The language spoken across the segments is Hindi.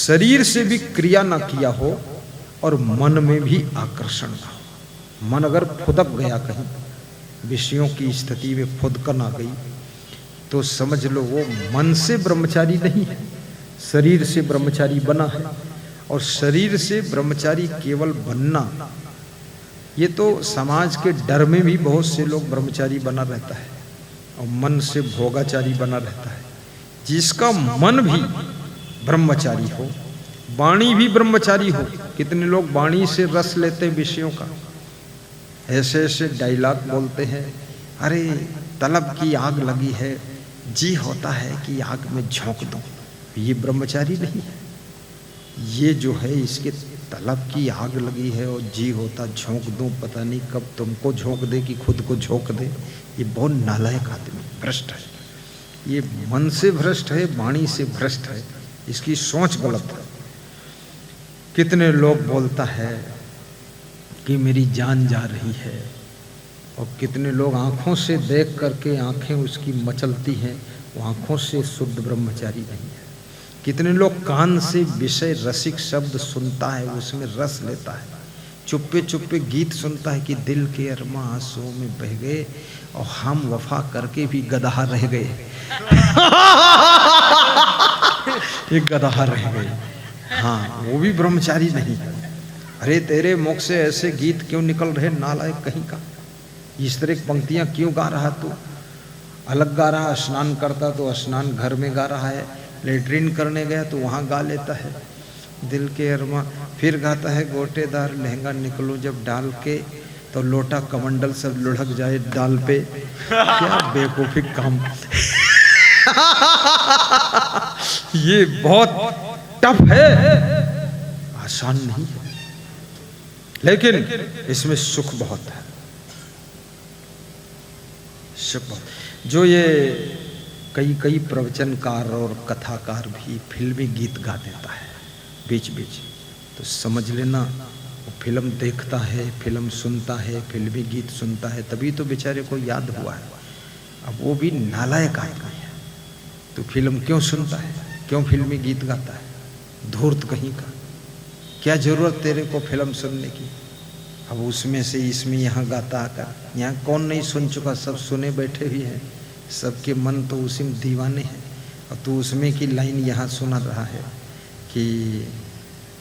शरीर से भी क्रिया ना किया हो और मन में भी आकर्षण ना हो। मन अगर फुदक गया कहीं, विषयों की स्थिति में फुदकन आ गई, तो समझ लो वो मन से ब्रह्मचारी नहीं है, शरीर से ब्रह्मचारी बना है। और शरीर से ब्रह्मचारी केवल बनना, ये तो समाज के डर में भी बहुत से लोग ब्रह्मचारी बना रहता है, और मन से भोगाचारी बना रहता है। जिसका मन भी ब्रह्मचारी हो, वाणी भी ब्रह्मचारी हो। कितने लोग वाणी से रस लेते हैं विषयों का, ऐसे ऐसे डायलॉग बोलते हैं, अरे तलब की आग लगी है, जी होता है कि आग में झोंक दूं। ये ब्रह्मचारी नहीं है। ये जो है, इसके तलब की आग लगी है और जी होता झोंक दूं, पता नहीं कब तुमको झोंक दे कि खुद को झोंक दे। ये बहुत नालायक आदमी, भ्रष्ट है। ये मन से भ्रष्ट है, वाणी से भ्रष्ट है, इसकी सोच गलत है। कितने लोग बोलता है कि मेरी जान जा रही है, और कितने लोग आंखों से देख करके आंखें उसकी मचलती हैं, वो आंखों से शुद्ध ब्रह्मचारी नहीं है। कितने लोग कान से विषय रसिक शब्द सुनता है, उसमें रस लेता है, चुप्पे चुप्पे गीत सुनता है कि दिल के अरमा आंसुओं में बह गए और हम वफा करके भी गदहा रह गए। ये गदहा रह गए, हाँ, वो भी ब्रह्मचारी नहीं है। अरे तेरे मुख से ऐसे गीत क्यों निकल रहे, नालायक कहीं का। इस तरह की पंक्तियां क्यों गा रहा तू? अलग गा रहा, स्नान करता तो स्नान घर में गा रहा है, लेटरिन करने गया तो वहाँ गा लेता है दिल के अरमा। फिर गाता है गोटेदार लहंगा निकलो जब डाल के, तो लोटा कमंडल सब लुढ़क जाए डाल पे। क्या बेवकूफी काम। ये बहुत टफ है, आसान नहीं है, लेकिन इसमें सुख बहुत है, सुख बहुत। जो ये कई प्रवचनकार और कथाकार भी फिल्मी गीत गा देता है बीच बीच, तो समझ लेना वो फिल्म देखता है, फिल्म सुनता है, फिल्मी गीत सुनता है, तभी तो बेचारे को याद हुआ है। अब वो भी नालायक आदमी है, तो फिल्म क्यों सुनता है, क्यों फिल्मी गीत गाता है? धूर्त कहीं का, क्या जरूरत तेरे को फिल्म सुनने की? अब उसमें से इसमें यहाँ गाता आकर, यहाँ कौन नहीं सुन चुका, सब सुने बैठे भी हैं, सबके मन तो उसी में दीवाने हैं। और तू उसमें की लाइन यहाँ सुना रहा है कि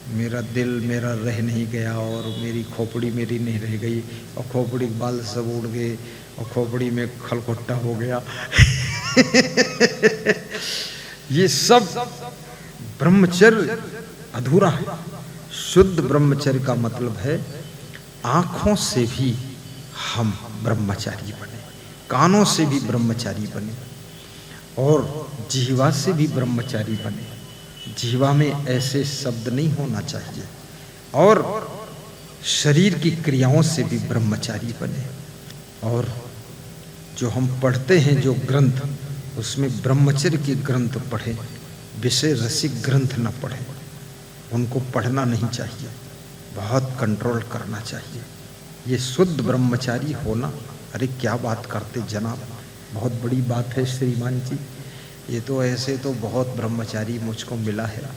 मेरा दिल मेरा रह नहीं गया, और मेरी खोपड़ी मेरी नहीं रह गई, और खोपड़ी के बाल सब उड़ गए, और खोपड़ी में खलखोट्टा हो गया। ये सब ब्रह्मचर्य अधूरा है। शुद्ध ब्रह्मचर्य का मतलब है आंखों से भी हम ब्रह्मचारी बने, कानों से भी ब्रह्मचारी बने, और जिह्वा से भी ब्रह्मचारी बने। जिह्वा में ऐसे शब्द नहीं होना चाहिए, और शरीर की क्रियाओं से भी ब्रह्मचारी बने। और जो हम पढ़ते हैं जो ग्रंथ, उसमें ब्रह्मचर्य के ग्रंथ पढ़ें, विषय रसिक ग्रंथ न पढ़ें। उनको पढ़ना नहीं चाहिए, बहुत कंट्रोल करना चाहिए। ये शुद्ध ब्रह्मचारी होना, अरे क्या बात करते जनाब, बहुत बड़ी बात है श्रीमान जी। ये तो ऐसे तो बहुत ब्रह्मचारी मुझको मिला है।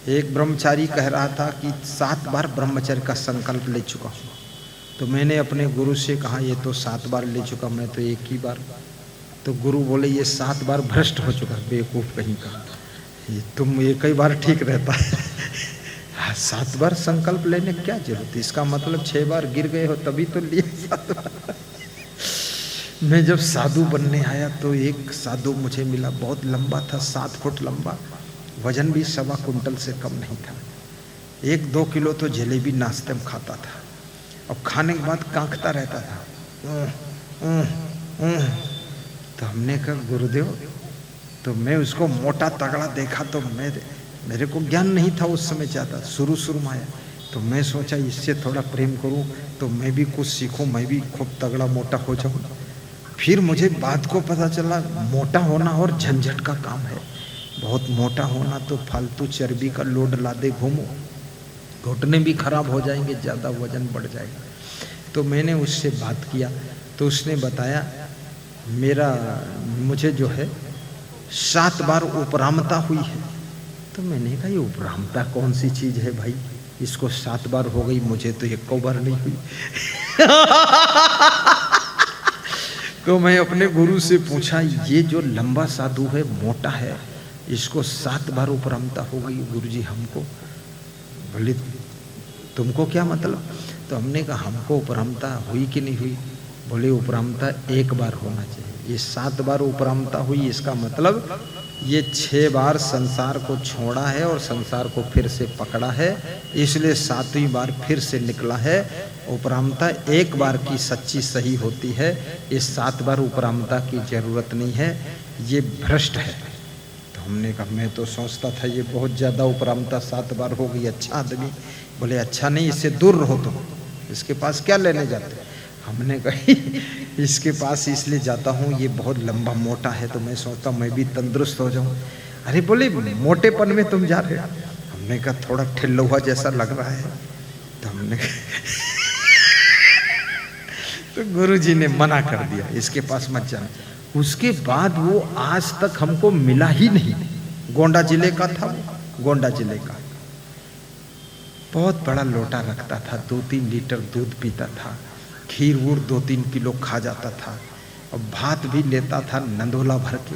एक ब्रह्मचारी कह रहा था कि 7 बार ब्रह्मचर्य का संकल्प ले चुका हूँ। तो मैंने अपने गुरु से कहा, ये तो 7 बार ले चुका, मैं तो 1 ही बार। तो गुरु बोले ये 7 बार भ्रष्ट हो चुका, बेवकूफ़ कहीं का, ये तुम 1 ही बार ठीक रहता है। 7 बार संकल्प लेने क्या जरूरत है? इसका मतलब 6 बार गिर गए हो तभी तो लिए 7 बार। मैं जब साधु बनने आया तो एक साधु मुझे मिला, बहुत लंबा था, 7 फुट लंबा, वजन भी 1.25 कुंटल से कम नहीं था। 1-2 किलो तो जलेबी नाश्ते में खाता था, और खाने के बाद कांखता रहता था। तो हमने कहा गुरुदेव, तो मैं उसको मोटा तगड़ा देखा, तो मेरे को ज्ञान नहीं था उस समय ज़्यादा, शुरू में आया, तो मैं सोचा इससे थोड़ा प्रेम करूं तो मैं भी कुछ सीखूं, मैं भी खूब तगड़ा मोटा हो जाऊं। फिर मुझे बात को पता चला, मोटा होना और झंझट का काम है। बहुत मोटा होना तो फालतू चर्बी का लोड लादे घूमो, घुटने भी खराब हो जाएंगे, ज़्यादा वजन बढ़ जाएगा। तो मैंने उससे बात किया, तो उसने बताया मुझे जो है 7 बार उपरामता हुई है। तो मैंने कहा ये उपरामता कौन सी चीज है भाई, इसको 7 बार हो गई, मुझे तो 1 बार नहीं हुई। तो मैं अपने गुरु से पूछा, ये जो लंबा साधु है, मोटा है, इसको 7 बार उपरामता हो गई गुरुजी हमको। बोले तुमको क्या मतलब? तो हमने कहा हमको उपरामता हुई कि नहीं हुई? बोले उपरामता 1 बार होना चाहिए, ये 7 बार उपरामता हुई, इसका मतलब ये 6 बार संसार को छोड़ा है और संसार को फिर से पकड़ा है, इसलिए 7वीं बार फिर से निकला है। उपरामता 1 बार की सच्ची सही होती है, इस 7 बार उपरामता की जरूरत नहीं है, ये भ्रष्ट है। तो हमने कहा मैं तो सोचता था ये बहुत ज़्यादा उपरामता 7 बार हो गई, अच्छा आदमी। बोले अच्छा नहीं, इससे दूर रहो तुम, इसके पास क्या लेने जाते? हमने कही इसके पास इसलिए जाता हूँ, ये बहुत लंबा मोटा है, तो मैं सोचता मैं भी तंदुरुस्त हो जाऊँ। अरे बोले मोटेपन में तुम जा रहे हो? हमने कहा थोड़ा ठिल्लुआ जैसा लग रहा है। तो हमने तो गुरुजी ने मना कर दिया, इसके पास मत जाना। उसके बाद वो आज तक हमको मिला ही नहीं। गोंडा जिले का था, गोंडा जिले का, बहुत बड़ा लोटा रखता था, 2-3 लीटर दूध पीता था, खीर वूर 2-3 किलो खा जाता था, और भात भी लेता था नंदोला भर के।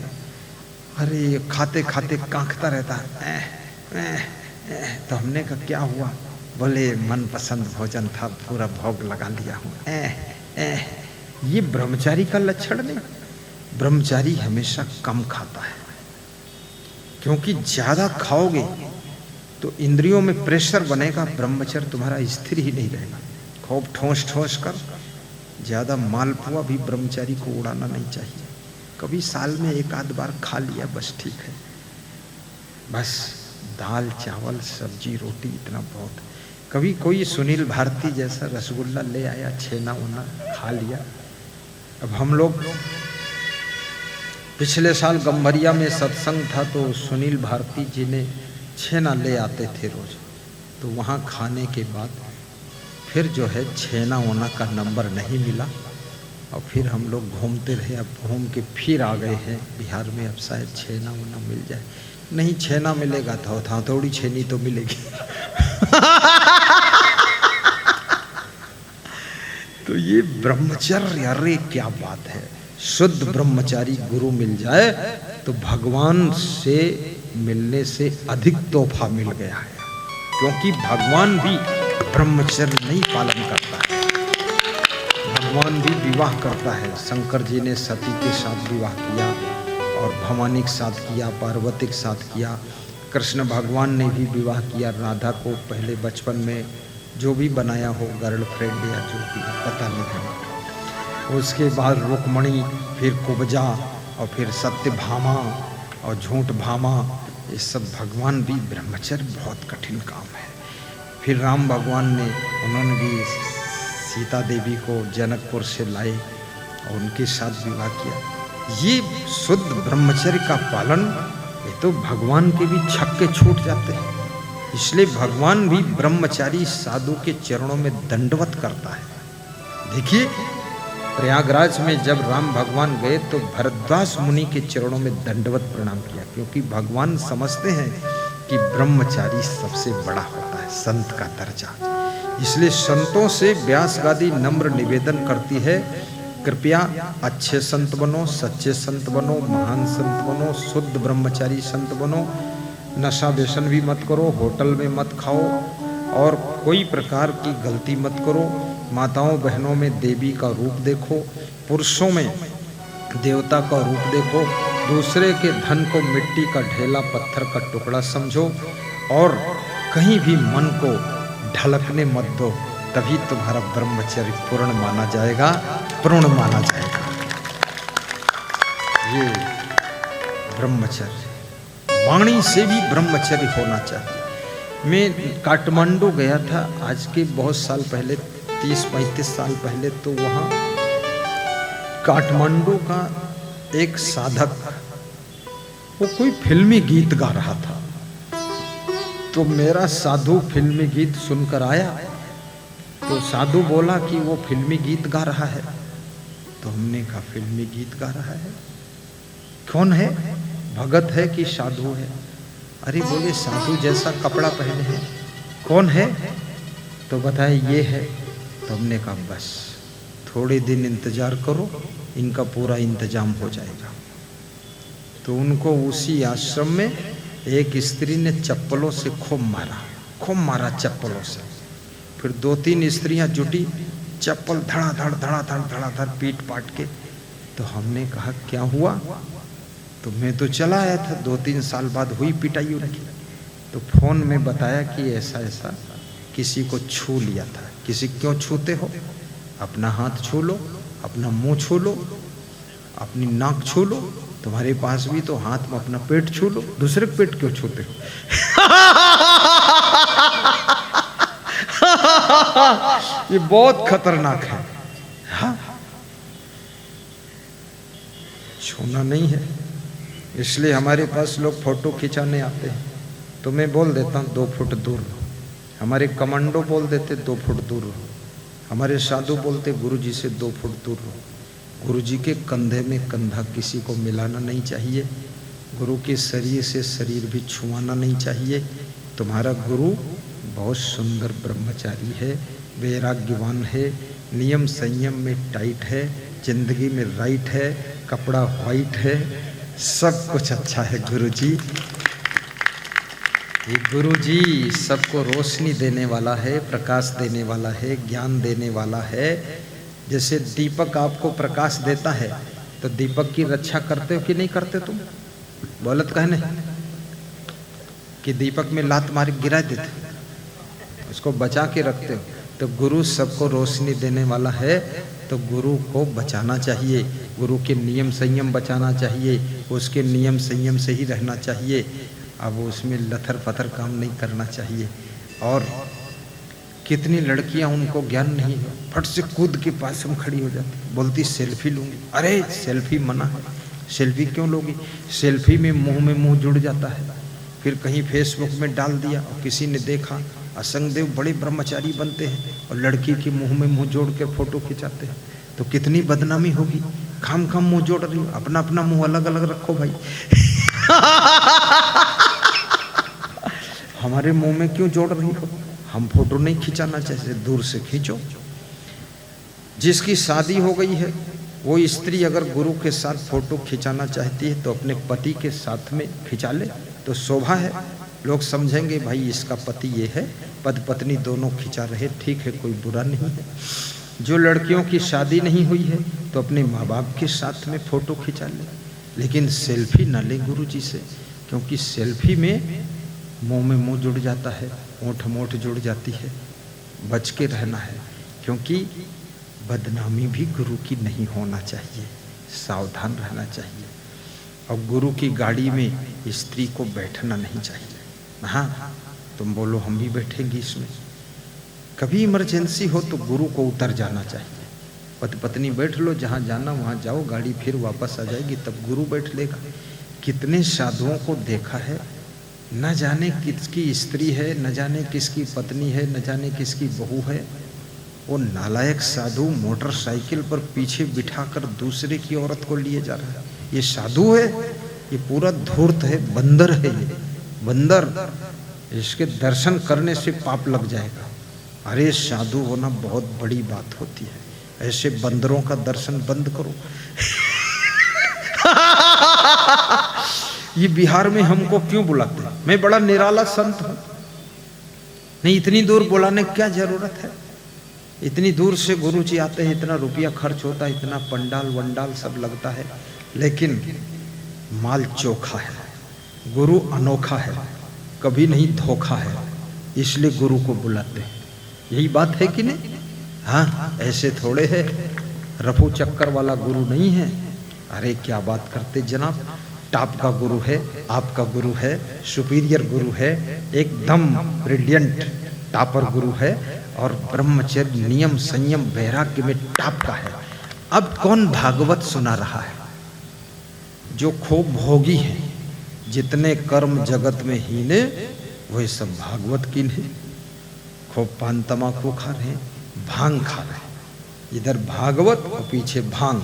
अरे खाते खाते कांखता रहता है। तो हमने कहा क्या हुआ? बोले मनपसंद भोजन था, पूरा भोग लगा लिया हूँ। ये ब्रह्मचारी का लक्षण नहीं। ब्रह्मचारी हमेशा कम खाता है, क्योंकि ज्यादा खाओगे तो इंद्रियों में प्रेशर बनेगा, ब्रह्मचर्य तुम्हारा स्थिर ही नहीं रहेगा। खूब ठोस ठोस कर, ज्यादा मालपुआ भी ब्रह्मचारी को उड़ाना नहीं चाहिए। कभी साल में 1-8 बार खा लिया बस ठीक है, बस दाल चावल सब्जी रोटी इतना बहुत। कभी कोई सुनील भारती जैसा रसगुल्ला ले आया, छेना वना खा लिया। अब हम लोग पिछले साल गंभरिया में सत्संग था, तो सुनील भारती जी ने छेना ले आते थे रोज, तो वहाँ खाने के बाद फिर जो है छेना वना का नंबर नहीं मिला, और फिर हम लोग घूमते रहे। अब घूम के फिर आ गए हैं बिहार में, अब शायद छेना वना मिल जाए। नहीं छेना मिलेगा तो थोड़ी छेनी तो मिलेगी। तो ये ब्रह्मचर्य, अरे क्या बात है। शुद्ध ब्रह्मचारी गुरु मिल जाए तो भगवान से मिलने से अधिक तोहफा मिल गया है, क्योंकि भगवान भी ब्रह्मचर्य नहीं पालन करता है। भगवान भी विवाह करता है। शंकर जी ने सती के साथ विवाह किया, और भवानी के साथ किया, पार्वती के साथ किया। कृष्ण भगवान ने भी विवाह किया राधा को, पहले बचपन में जो भी बनाया हो, गर्लफ्रेंड या जो भी, पता नहीं है। उसके बाद रुक्मणी, फिर कुब्जा, और फिर सत्यभामा और झूठ भामा, ये सब भगवान भी। ब्रह्मचर्य बहुत कठिन काम है। फिर राम भगवान ने, उन्होंने भी सीता देवी को जनकपुर से लाए और उनके साथ विवाह किया। ये शुद्ध ब्रह्मचर्य का पालन, ये तो भगवान के भी छक्के छूट जाते हैं। इसलिए भगवान भी ब्रह्मचारी साधु के चरणों में दंडवत करता है। देखिए प्रयागराज में जब राम भगवान गए तो भरद्वाज मुनि के चरणों में दंडवत प्रणाम किया, क्योंकि भगवान समझते हैं कि ब्रह्मचारी सबसे बड़ा होता है, संत का दर्जा। इसलिए संतों से व्यास गादी नम्र निवेदन करती है, कृपया अच्छे संत बनो, सच्चे संत बनो, महान संत बनो, शुद्ध ब्रह्मचारी संत बनो। नशा व्यसन भी मत करो, होटल में मत खाओ, और कोई प्रकार की गलती मत करो। माताओं बहनों में देवी का रूप देखो, पुरुषों में देवता का रूप देखो। दूसरे के धन को मिट्टी का ढेला, पत्थर का टुकड़ा समझो, और कहीं भी मन को ढलकने मत दो, तभी तुम्हारा ब्रह्मचर्य पूर्ण माना जाएगा, पूर्ण माना जाएगा। ये ब्रह्मचर्य, वाणी से भी ब्रह्मचर्य होना चाहिए। मैं काठमांडू गया था आज के बहुत साल पहले, 30-35 साल पहले। तो वहाँ काठमांडू का एक साधक, वो कोई फिल्मी गीत गा रहा था। तो मेरा साधु फिल्मी गीत सुनकर आया, तो साधु बोला कि वो फिल्मी गीत गा रहा है। तो हमने कहा फिल्मी गीत गा रहा है, कौन है, भगत है कि साधु है? अरे बोले साधु जैसा कपड़ा पहने हैं, कौन है? तो बताए ये है। तो हमने कहा बस थोड़े दिन इंतजार करो, इनका पूरा इंतजाम हो जाएगा। तो उनको उसी आश्रम में एक स्त्री ने चप्पलों से खूब मारा चप्पलों से। फिर 2-3 स्त्रियां जुटी, चप्पल धड़ा धड़ पीट पाट के। तो हमने कहा क्या हुआ? तो मैं तो चला आया था, 2-3 साल बाद हुई पिटाई उनकी। तो फोन में बताया कि ऐसा ऐसा किसी को छू लिया था। किसी क्यों छूते हो? अपना हाथ छू लो, अपना मुंह छू लो, अपनी नाक छू लो, तुम्हारे पास भी तो हाथ में अपना पेट छू लो, दूसरे पेट क्यों छूते हो? ये बहुत खतरनाक है। हाँ? छूना नहीं है, इसलिए हमारे पास लोग फोटो खिंचाने आते हैं तो मैं बोल देता हूँ 2 फुट दूर रहो। हमारे कमांडो बोल देते 2 फुट दूर रहो। हमारे साधु बोलते गुरु जी से 2 फुट दूर रहो। गुरु जी के कंधे में कंधा किसी को मिलाना नहीं चाहिए। गुरु के शरीर से शरीर भी छुआना नहीं चाहिए। तुम्हारा गुरु बहुत सुंदर ब्रह्मचारी है, वैराग्यवान है, नियम संयम में टाइट है, जिंदगी में राइट है, कपड़ा वाइट है, सब कुछ अच्छा है। गुरु जी, ये गुरु जी सबको रोशनी देने वाला है, प्रकाश देने वाला है, ज्ञान देने वाला है। जैसे दीपक आपको प्रकाश देता है तो दीपक की रक्षा करते हो कि नहीं करते? तुम बोलत कहने कि दीपक में लात मार गिरा देते, उसको बचा के रखते हो। तो गुरु सबको रोशनी देने वाला है तो गुरु को बचाना चाहिए, गुरु के नियम संयम बचाना चाहिए, उसके नियम संयम से ही रहना चाहिए। अब उसमें लथर पथर काम नहीं करना चाहिए। और कितनी लड़कियां उनको ज्ञान नहीं है, फट से कूद के पास में खड़ी हो जाती, बोलती सेल्फी लूंगी। अरे सेल्फी मना है, सेल्फी क्यों लोगी? सेल्फी में मुंह जुड़ जाता है, फिर कहीं फेसबुक में डाल दिया और किसी ने देखा। असंगदेव बड़े ब्रह्मचारी बनते हैं और लड़की के मुंह जोड़ के फोटो खिंचाते हैं, तो कितनी बदनामी होगी। खाम मुंह जोड़ रही हो, अपना अपना मुंह अलग अलग रखो भाई। हमारे मुंह में क्यों जोड़ रही हो? हम फोटो नहीं खिंचाना चाहिए, दूर से खींचो। जिसकी शादी हो गई है वो स्त्री अगर गुरु के साथ फोटो खिंचाना चाहती है तो अपने पति के साथ में खिंचा ले तो शोभा है। लोग समझेंगे भाई इसका पति ये है, पति पत्नी दोनों खिंचा रहे, ठीक है, कोई बुरा नहीं है। जो लड़कियों की शादी नहीं हुई है तो अपने माँ बाप के साथ में फोटो खिंचा ले, लेकिन सेल्फी ना ले गुरु जी से, क्योंकि सेल्फी में मुंह जुड़ जाता है, ओंठ जुड़ जाती है। बच के रहना है, क्योंकि बदनामी भी गुरु की नहीं होना चाहिए, सावधान रहना चाहिए। और गुरु की गाड़ी में स्त्री को बैठना नहीं चाहिए। हाँ, तुम बोलो हम भी बैठेंगे इसमें। कभी इमरजेंसी हो तो गुरु को उतर जाना चाहिए। पति पत्नी बैठ लो, जहाँ जाना वहाँ जाओ, गाड़ी फिर वापस आ जाएगी, तब गुरु बैठ लेगा। कितने साधुओं को देखा है, न जाने किसकी स्त्री है, न जाने किसकी पत्नी है, न जाने किसकी बहू है, वो नालायक साधु मोटरसाइकिल पर पीछे बिठाकर दूसरे की औरत को लिए जा रहा है। ये साधु है? ये पूरा धूर्त है, बंदर है। ये बंदर, इसके दर्शन करने से पाप लग जाएगा। अरे साधु होना बहुत बड़ी बात होती है, ऐसे बंदरों का दर्शन बंद करो। ये बिहार में हमको क्यों बुलाते हैं? मैं बड़ा निराला संत हूं, नहीं इतनी दूर बुलाने की क्या जरूरत है? इतनी दूर से गुरु जी आते हैं, इतना रुपया खर्च होता है, इतना पंडाल वंडाल सब लगता है, लेकिन माल चोखा है, गुरु अनोखा है, कभी नहीं धोखा है, इसलिए गुरु को बुलाते हैं। यही बात है कि नहीं? हाँ, ऐसे थोड़े है, रफू चक्कर वाला गुरु नहीं है। अरे क्या बात करते जनाब, टॉप का गुरु है, आपका गुरु है, सुपीरियर गुरु है, एकदम ब्रिलियंट टॉपर गुरु है, और ब्रह्मचर्य नियम संयम वैराग्य में टॉप का है। अब कौन भागवत सुना रहा है? जो खूब भोगी है, जितने कर्म जगत में हीने वही सब भागवत की नहीं। खूब पान तमाकू खा रहे, भांग खा रहे, इधर भागवत और पीछे भांग।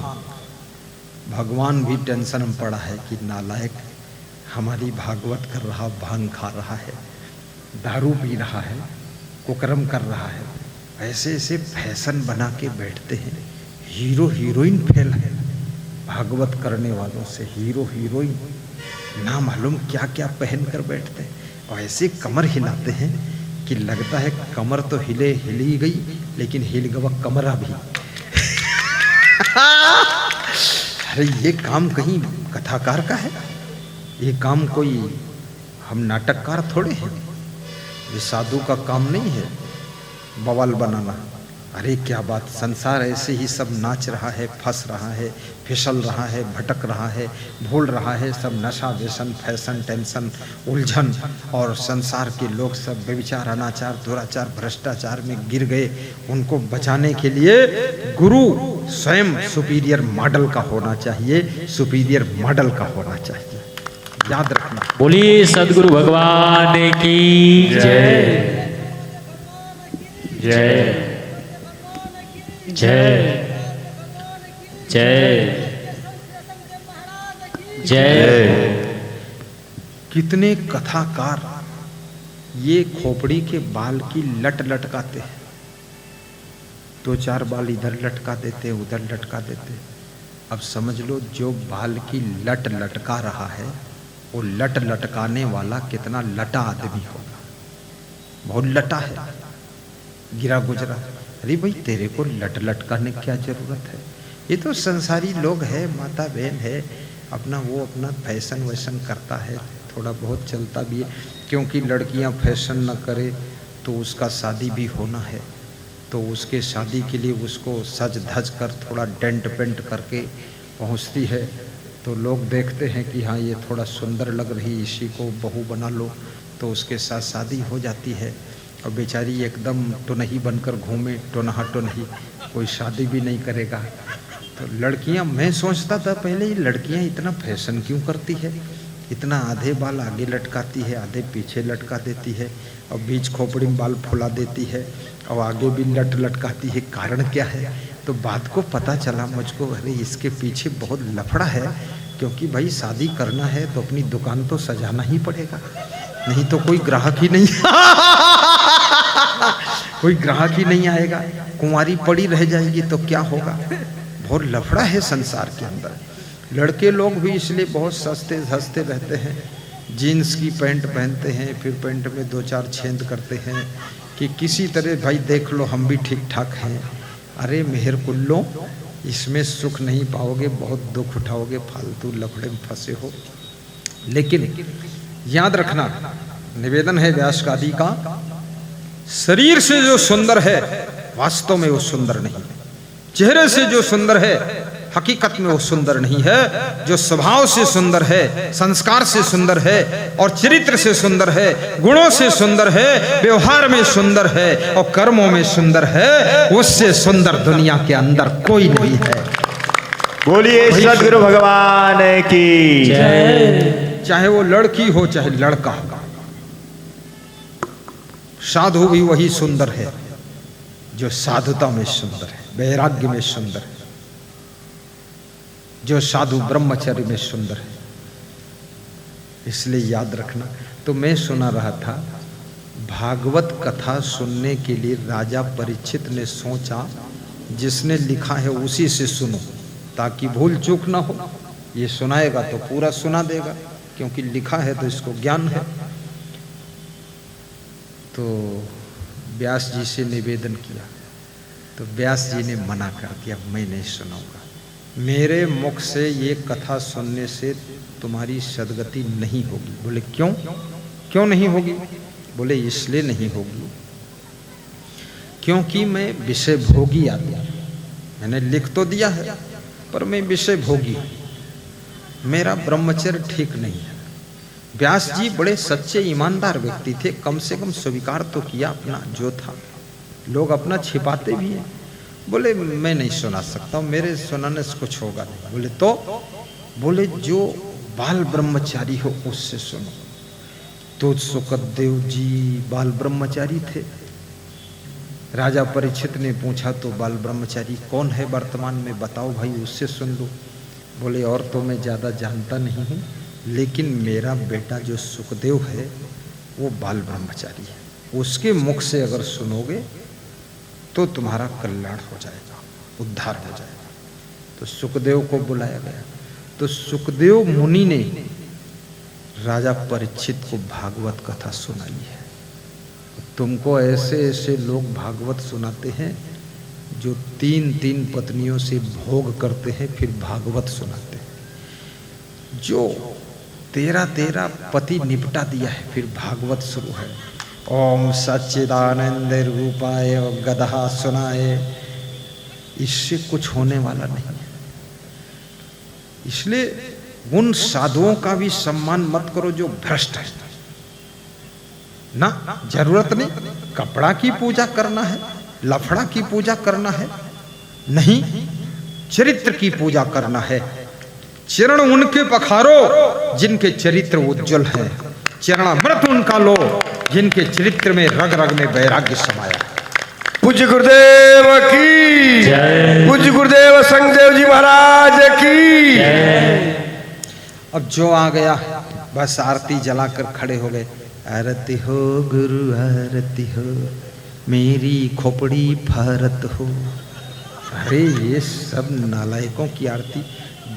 भगवान भी टेंशन में पड़ा है कि नालायक हमारी भागवत कर रहा, भांग खा रहा है, दारू पी रहा है, कुकर्म कर रहा है, ऐसे ऐसे फैशन बना के बैठते हैं। हीरो हीरोइन फेल है भागवत करने वालों से, हीरो हीरोइन ना मालूम क्या क्या पहन कर बैठते हैं और ऐसे कमर हिलाते हैं कि लगता है कमर तो हिली गई लेकिन हिल गवा कमरा भी। अरे ये काम कहीं कथाकार का है? ये काम कोई हम नाटककार थोड़े हैं? ये साधु का काम नहीं है बवाल बनाना। अरे क्या बात, संसार ऐसे ही सब नाच रहा है, फंस रहा है, फिसल रहा है, भटक रहा है, भूल रहा है, सब नशा व्यसन फैशन टेंशन उलझन, और संसार के लोग सब व्यभिचार अनाचार दुराचार भ्रष्टाचार में गिर गए। उनको बचाने के लिए गुरु स्वयं सुपीरियर मॉडल का होना चाहिए, सुपीरियर मॉडल का होना चाहिए, याद रखना। बोलिए सदगुरु भगवान की जय जय जय जय जय। कितने कथाकार ये खोपड़ी के बाल की लट लटकाते हैं, दो चार बाल इधर लटका देते उधर लटका देते। अब समझ लो जो बाल की लट लटका रहा है वो लट लटकाने वाला कितना लटा आदमी होगा, बहुत लटा है, गिरा गुजरा। अरे भाई तेरे को लट लटकाने की क्या जरूरत है? ये तो संसारी लोग है, माता बहन है, अपना वो अपना फैशन वैशन करता है, थोड़ा बहुत चलता भी है, क्योंकि लड़कियां फैशन न करे तो उसका शादी भी होना है, तो उसके शादी के लिए उसको सज धज कर थोड़ा डेंट पेंट करके पहुंचती है, तो लोग देखते हैं कि हाँ ये थोड़ा सुंदर लग रही, इसी को बहू बना लो, तो उसके साथ शादी हो जाती है। और बेचारी एकदम टुनही बनकर घूमे, टुनहा टुनही, कोई शादी भी नहीं करेगा। तो लड़कियां, मैं सोचता था पहले ये लड़कियां इतना फैशन क्यों करती है, इतना आधे बाल आगे लटकाती है आधे पीछे लटका देती है और बीच खोपड़ी में बाल फुला देती है और आगे भी लट लटकाती है, कारण क्या है? तो बात को पता चला मुझको, अरे इसके पीछे बहुत लफड़ा है, क्योंकि भाई शादी करना है तो अपनी दुकान तो सजाना ही पड़ेगा, नहीं तो कोई ग्राहक ही नहीं कोई ग्राहक ही नहीं आएगा, कुंवारी पड़ी रह जाएगी तो क्या होगा? बहुत लफड़ा है संसार के अंदर। लड़के लोग भी इसलिए बहुत सस्ते धसते रहते हैं, जीन्स की पैंट पहनते हैं, फिर पैंट में दो चार छेद करते हैं कि किसी तरह भाई देख लो हम भी ठीक ठाक हैं। अरे मेहर कुल्लो, इसमें सुख नहीं पाओगे, बहुत दुख उठाओगे, फालतू लफड़े में फंसे हो। लेकिन याद रखना, निवेदन है व्यास आदि का, शरीर से जो सुंदर है वास्तव में वो सुंदर नहीं, चेहरे से जो सुंदर है हकीकत में वो सुंदर नहीं है। जो स्वभाव से सुंदर है, संस्कार से सुंदर है और चरित्र से सुंदर है, गुणों से सुंदर है, व्यवहार में सुंदर है और कर्मों में सुंदर है, उससे सुंदर दुनिया के अंदर कोई नहीं है। बोलिए सदगुरु भगवान की जय। चाहे वो लड़की हो चाहे लड़का हो, साधु भी वही सुंदर है जो साधुता में सुंदर है, वैराग्य में सुंदर है, जो साधु ब्रह्मचर्य में सुंदर है। इसलिए याद रखना। तो मैं सुना रहा था, भागवत कथा सुनने के लिए राजा परीक्षित ने सोचा जिसने लिखा है उसी से सुनो ताकि भूल चूक ना हो। ये सुनाएगा तो पूरा सुना देगा, क्योंकि लिखा है तो इसको ज्ञान है। तो व्यास जी से निवेदन किया तो व्यास जी ने मना कर दिया, मैं नहीं सुनाऊंगा, मेरे मुख से ये कथा सुनने से तुम्हारी सदगति नहीं होगी। बोले क्यों? क्यों नहीं होगी? बोले इसलिए नहीं होगी क्योंकि मैं विषय भोगी आदमी, मैंने लिख तो दिया है पर मैं विषय भोगी हूं, मेरा ब्रह्मचर्य ठीक नहीं है। व्यास जी बड़े सच्चे ईमानदार व्यक्ति थे, कम से कम स्वीकार तो किया अपना जो था, लोग अपना छिपाते भी हैं। बोले मैं नहीं सुना सकता, मेरे सुनाने से कुछ होगा नहीं। बोले तो? बोले जो बाल ब्रह्मचारी हो उससे सुनो। तो सुखदेव जी बाल ब्रह्मचारी थे। राजा परीक्षित ने पूछा तो बाल ब्रह्मचारी कौन है वर्तमान में, बताओ भाई, उससे सुन लो। बोले और तो मैं ज़्यादा जानता नहीं हूँ, लेकिन मेरा बेटा जो सुखदेव है वो बाल ब्रह्मचारी है, उसके मुख से अगर सुनोगे तो तुम्हारा कल्याण हो जाएगा, उद्धार हो जाएगा। तो सुखदेव को बुलाया गया। तो सुखदेव मुनि ने राजा परीक्षित को भागवत कथा सुनाई है। तुमको ऐसे ऐसे लोग भागवत सुनाते हैं जो 3-3 पत्नियों से भोग करते हैं, फिर भागवत सुनाते हैं। जो 13 पति निपटा दिया है, फिर भागवत शुरू है। ओम सच्चिदानंद रूपाय गदहा सुनाए, इससे कुछ होने वाला नहीं है। इसलिए उन साधुओं का भी सम्मान मत करो जो भ्रष्ट है ना। जरूरत नहीं कपड़ा की पूजा करना है, लफड़ा की पूजा करना है, नहीं, चरित्र की पूजा करना है। चरण उनके पखारो जिनके चरित्र उज्जवल है, चरणामृत उनका लो जिनके चरित्र में रग रग में वैराग्य समाया। पूज्य गुरुदेव की जय, पूज्य गुरुदेव संगदेव जी महाराज की जय। अब जो आ गया बस आरती जलाकर खड़े हो गए। आरती हो गुरु आरती हो, मेरी खोपड़ी भारत हो। अरे ये सब नालायकों की आरती।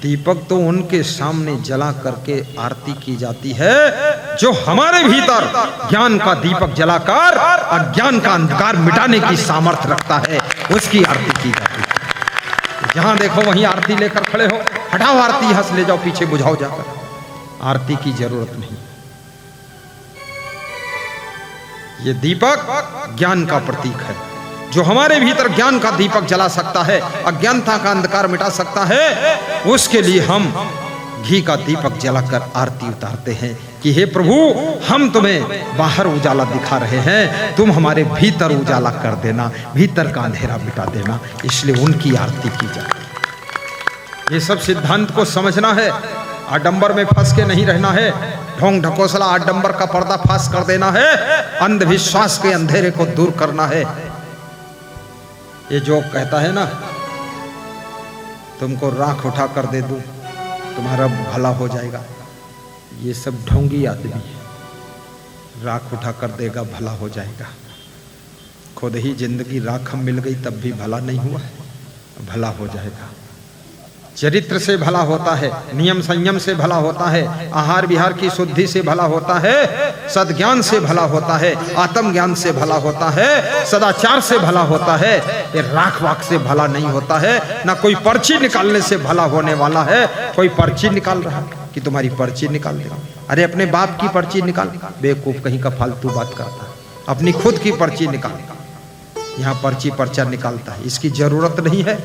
दीपक तो उनके सामने जला करके आरती की जाती है जो हमारे भीतर ज्ञान का दीपक जलाकर अज्ञान का अंधकार मिटाने की सामर्थ्य रखता है, उसकी आरती की जाती है। जहां देखो वहीं आरती लेकर खड़े हो, हटाओ आरती, यहां से ले जाओ, पीछे बुझाओ जाकर। आरती की जरूरत नहीं। ये दीपक ज्ञान का प्रतीक है जो हमारे भीतर ज्ञान का दीपक जला सकता है, अज्ञानता का अंधकार मिटा सकता है। उसके लिए हम घी का दीपक जलाकर आरती उतारते हैं कि हे प्रभु, हम तुम्हें बाहर उजाला दिखा रहे हैं, तुम हमारे भीतर उजाला कर देना, भीतर का अंधेरा मिटा देना। इसलिए उनकी आरती की जाए। ये सब सिद्धांत को समझना है, आडंबर में फंस के नहीं रहना है। ढोंग ढकोसला आडंबर का पर्दा फाश कर देना है, अंधविश्वास के अंधेरे को दूर करना है। ये जो कहता है ना, तुमको राख उठा कर दे दूं तुम्हारा भला हो जाएगा, ये सब ढोंगी आदमी है। राख उठा कर देगा भला हो जाएगा, खुद ही जिंदगी राख मिल गई तब भी भला नहीं हुआ, भला हो जाएगा। चरित्र से भला होता है, नियम संयम से भला होता है, आहार विहार की शुद्धि से भला होता है, सद्ज्ञान से भला होता है, आत्मज्ञान से भला होता है, सदाचार से भला होता है। ये राख वाक से भला नहीं होता है। ना कोई पर्ची निकालने से भला होने वाला है। कोई पर्ची निकाल रहा कि तुम्हारी पर्ची निकाल दे। अरे अपने बाप की पर्ची निकाल, बेवकूफ कहीं का फालतू बात करता है। अपनी खुद की पर्ची निकाल, यहाँ पर्ची पर्चा निकालता है, इसकी जरूरत नहीं है।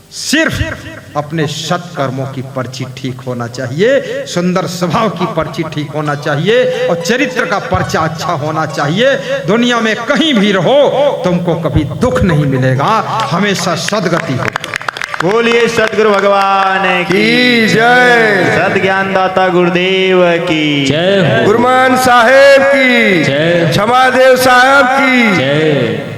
सिर्फ अपने सत्कर्मों की पर्ची ठीक होना चाहिए, सुंदर स्वभाव की पर्ची ठीक होना चाहिए और चरित्र का पर्चा अच्छा होना चाहिए। दुनिया में कहीं भी रहो तुमको कभी दुख नहीं मिलेगा, हमेशा सदगति हो। बोलिए सदगुरु भगवान की जय, सद ज्ञान दाता गुरुदेव की जय, गुरुमान साहेब की जय, क्षमादेव साहब की जय।